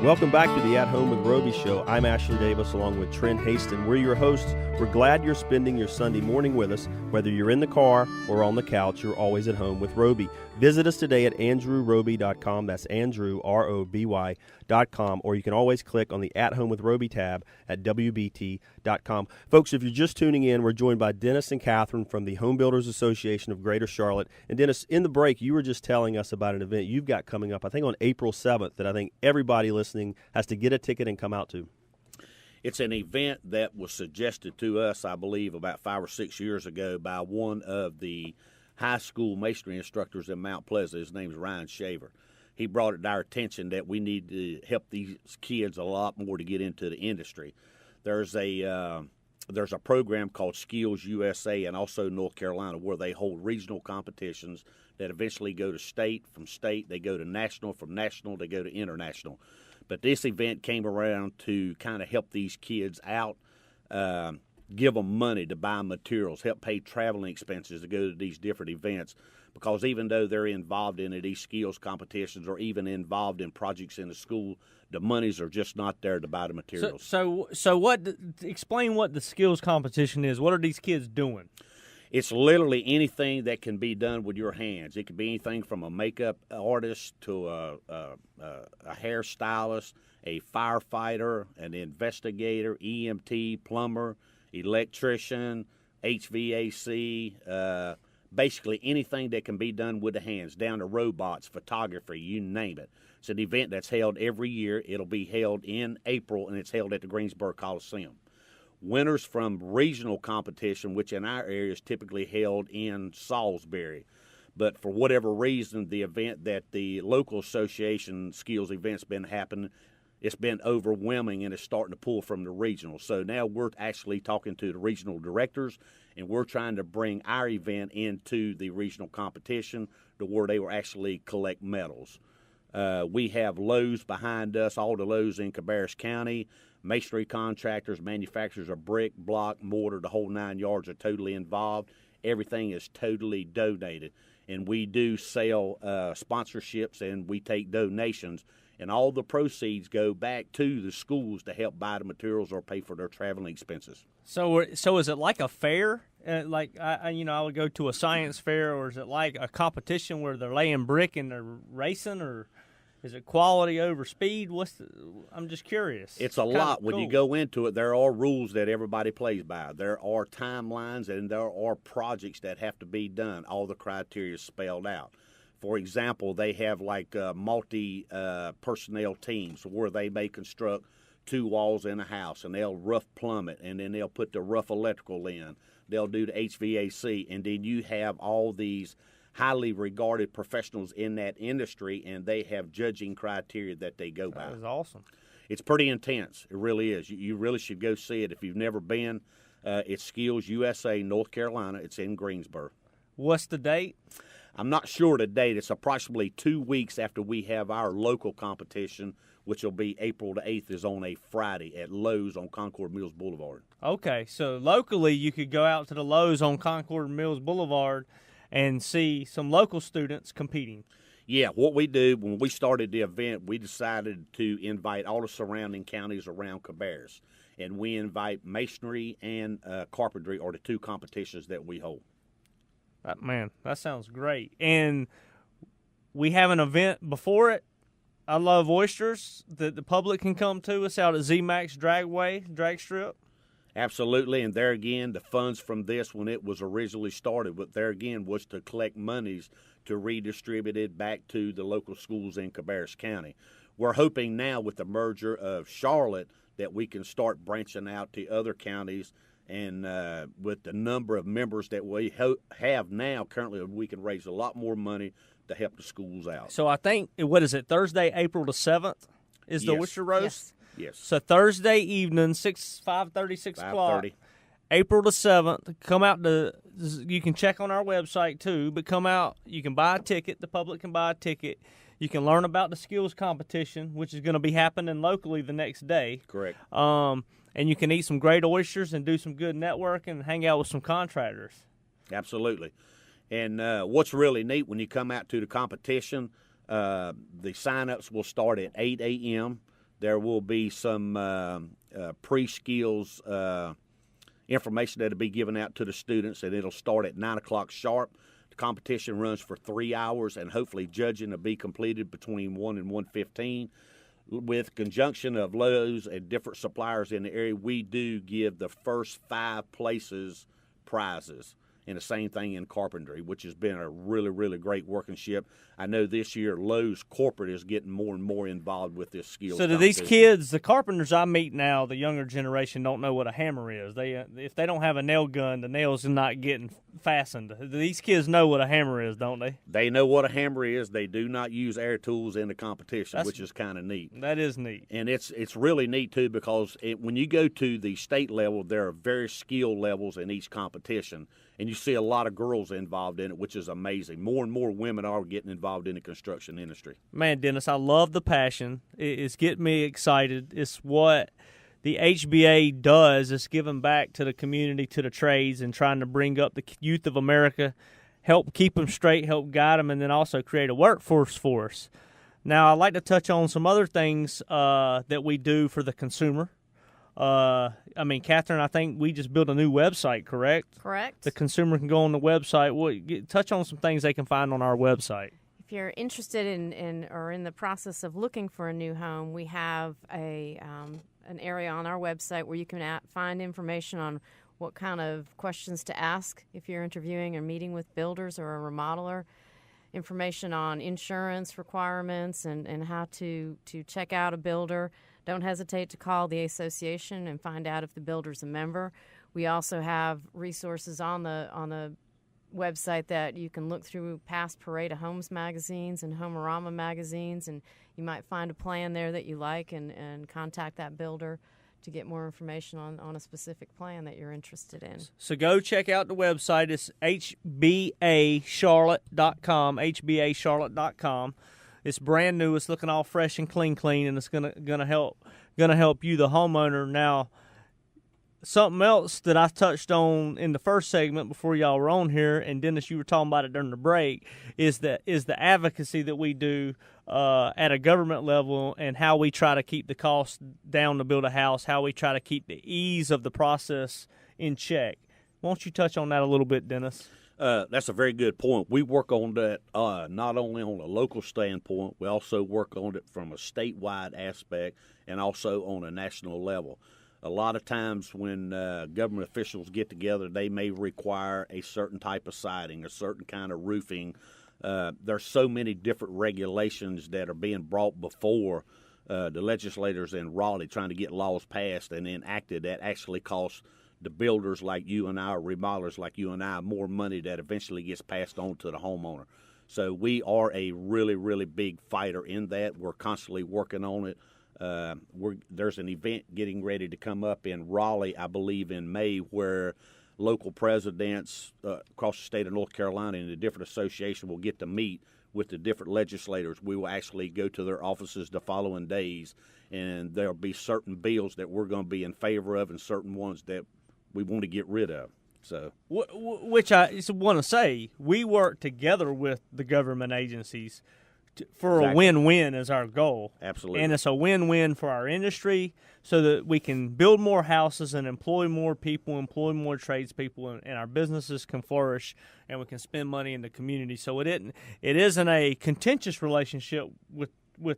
Welcome back to the At Home with Roby show. I'm Ashley Davis along with Trent Haston. We're your hosts. We're glad you're spending your Sunday morning with us. Whether you're in the car or on the couch, you're always at home with Roby. Visit us today at andrewroby.com. That's Andrew, R-O-B-Y.com. Or you can always click on the At Home with Roby tab at WBT.com. Folks, if you're just tuning in, we're joined by Dennis and Catherine from the Home Builders Association of Greater Charlotte. And Dennis, in the break, you were just telling us about an event you've got coming up, I think on April 7th, that I think everybody listening has to get a ticket and come out to. It's an event that was suggested to us, I believe, about 5 or 6 years ago by one of the high school masonry instructors in Mount Pleasant. His name's Ryan Shaver. He brought it to our attention that we need to help these kids a lot more to get into the industry. There's a program called Skills USA and also North Carolina where they hold regional competitions that eventually go to state. From state, they go to national. From national, they go to international. But this event came around to kind of help these kids out, give them money to buy materials, help pay traveling expenses to go to these different events. Because even though they're involved in these skills competitions or even involved in projects in the school, the monies are just not there to buy the materials. So explain what the skills competition is. What are these kids doing? It's literally anything that can be done with your hands. It could be anything from a makeup artist to a hairstylist, a firefighter, an investigator, EMT, plumber, electrician, HVAC, basically anything that can be done with the hands, down to robots, photography, you name it. It's an event that's held every year. It'll be held in April, and it's held at the Greensboro Coliseum. Winners from regional competition, which in our area is typically held in Salisbury. But for whatever reason, the event that the local association skills event's been happening, it's been overwhelming and it's starting to pull from the regional. So now we're actually talking to the regional directors, and we're trying to bring our event into the regional competition to where they will actually collect medals. We have Lowe's behind us, all the Lowe's in Cabarrus County. Masonry contractors, manufacturers of brick, block, mortar, the whole 9 yards are totally involved. Everything is totally donated. And we do sell sponsorships and we take donations. And all the proceeds go back to the schools to help buy the materials or pay for their traveling expenses. So is it like a fair? Like I would go to a science fair, or is it like a competition where they're laying brick and they're racing, or is it quality over speed? I'm just curious. It's a lot. When you go into it, there are rules that everybody plays by. There are timelines and there are projects that have to be done. All the criteria is spelled out. For example, they have like multi-personnel teams where they may construct 2 walls in a house, and they'll rough plumb it, and then they'll put the rough electrical in. They'll do the HVAC, and then you have all these highly regarded professionals in that industry, and they have judging criteria that they go by. That is awesome. It's pretty intense. It really is. You really should go see it if you've never been. It's Skills USA, North Carolina. It's in Greensboro. What's the date? I'm not sure the date. It's approximately 2 weeks after we have our local competition, which will be April the 8th, is on a Friday at Lowe's on Concord Mills Boulevard. Okay, so locally you could go out to the Lowe's on Concord Mills Boulevard and see some local students competing. Yeah, what we do, when we started the event, we decided to invite all the surrounding counties around Cabarrus, and we invite masonry and carpentry are the 2 competitions that we hold. Man, that sounds great. And we have an event before it. I love oysters that the public can come to us out at Z-Max Drag Strip. Absolutely, and there again, the funds from this, when it was originally started, but there again was to collect monies to redistribute it back to the local schools in Cabarrus County. We're hoping now with the merger of Charlotte that we can start branching out to other counties, and with the number of members that we have now, currently we can raise a lot more money to help the schools out. So I think, what is it, Thursday, April the 7th is the Oyster Roast? Yes. So Thursday evening, 5:30, 6 o'clock. April the 7th. Come out you can check on our website too, but come out. You can buy a ticket. The public can buy a ticket. You can learn about the skills competition, which is going to be happening locally the next day. Correct. And you can eat some great oysters and do some good networking and hang out with some contractors. Absolutely. And what's really neat when you come out to the competition, the sign-ups will start at 8 a.m. There will be some pre-skills information that will be given out to the students, and it'll start at 9 o'clock sharp. The competition runs for 3 hours, and hopefully judging will be completed between 1 and 1:15. With conjunction of Lowe's and different suppliers in the area, we do give the first 5 places prizes. And the same thing in carpentry, which has been a really, really great workmanship. I know this year Lowe's corporate is getting more and more involved with this skill. So do these kids, the carpenters I meet now, the younger generation, don't know what a hammer is. They if they don't have a nail gun, the nails are not getting fastened. These kids know what a hammer is, don't they? They know what a hammer is. They do not use air tools in the competition, which is kind of neat. That is neat. And it's really neat, too, because when you go to the state level, there are various skill levels in each competition. And you see a lot of girls involved in it, which is amazing. More and more women are getting involved in the construction industry. Man, Dennis, I love the passion. It's getting me excited. It's what the HBA does. It's giving back to the community, to the trades, and trying to bring up the youth of America, help keep them straight, help guide them, and then also create a workforce for us. Now, I'd like to touch on some other things that we do for the consumer. Catherine, I think we just built a new website, correct? Correct. The consumer can go on the website. Touch on some things they can find on our website. If you're interested in or in the process of looking for a new home, we have an area on our website where you can find information on what kind of questions to ask if you're interviewing or meeting with builders or a remodeler, information on insurance requirements and how to check out a builder. Don't hesitate to call the association and find out if the builder's a member. We also have resources on the website that you can look through past Parade of Homes magazines and Homeorama magazines, and you might find a plan there that you like and contact that builder to get more information on a specific plan that you're interested in. So go check out the website. It's hbacharlotte.com, hbacharlotte.com. It's brand new. It's looking all fresh and clean, and it's gonna help you, the homeowner. Now, something else that I touched on in the first segment before y'all were on here, and Dennis, you were talking about it during the break, is the advocacy that we do at a government level, and how we try to keep the cost down to build a house, how we try to keep the ease of the process in check. Won't you touch on that a little bit, Dennis? That's a very good point. We work on that not only on a local standpoint, we also work on it from a statewide aspect and also on a national level. A lot of times when government officials get together, they may require a certain type of siding, a certain kind of roofing. There's so many different regulations that are being brought before the legislators in Raleigh trying to get laws passed and enacted that actually costs the builders like you and I, or remodelers like you and I, more money that eventually gets passed on to the homeowner. So we are a really, really big fighter in that. We're constantly working on it. There's an event getting ready to come up in Raleigh, I believe in May, where local presidents across the state of North Carolina and the different associations will get to meet with the different legislators. We will actually go to their offices the following days, and there'll be certain bills that we're going to be in favor of and certain ones that we want to get rid of. So, which I want to say, we work together with the government agencies for a win-win is our goal. Absolutely. And it's a win-win for our industry so that we can build more houses and employ more people, employ more tradespeople, and our businesses can flourish and we can spend money in the community. So it isn't a contentious relationship with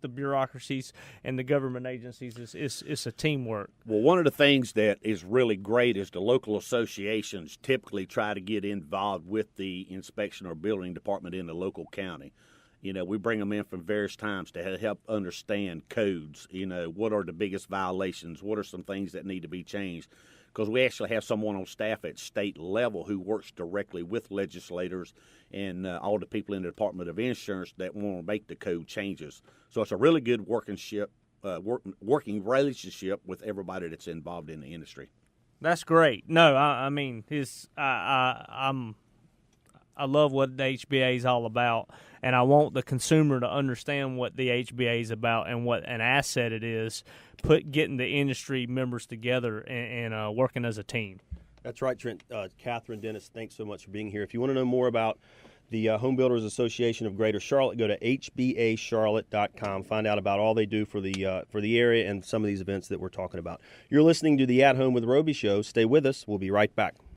the bureaucracies and the government agencies. It's a teamwork. Well, one of the things that is really great is the local associations typically try to get involved with the inspection or building department in the local county. You know, we bring them in from various times to help understand codes. You know, what are the biggest violations? What are some things that need to be changed? Because we actually have someone on staff at state level who works directly with legislators and all the people in the Department of Insurance that want to make the code changes. So it's a really good working relationship with everybody that's involved in the industry. That's great. No, I mean, I love what the HBA is all about, and I want the consumer to understand what the HBA is about and what an asset it is, getting the industry members together and working as a team. That's right, Trent. Catherine, Dennis, thanks so much for being here. If you want to know more about the Home Builders Association of Greater Charlotte. Go to hbacharlotte.com. Find out about all they do for the area and some of these events that we're talking about. You're listening to the At Home with Roby show. Stay with us. We'll be right back.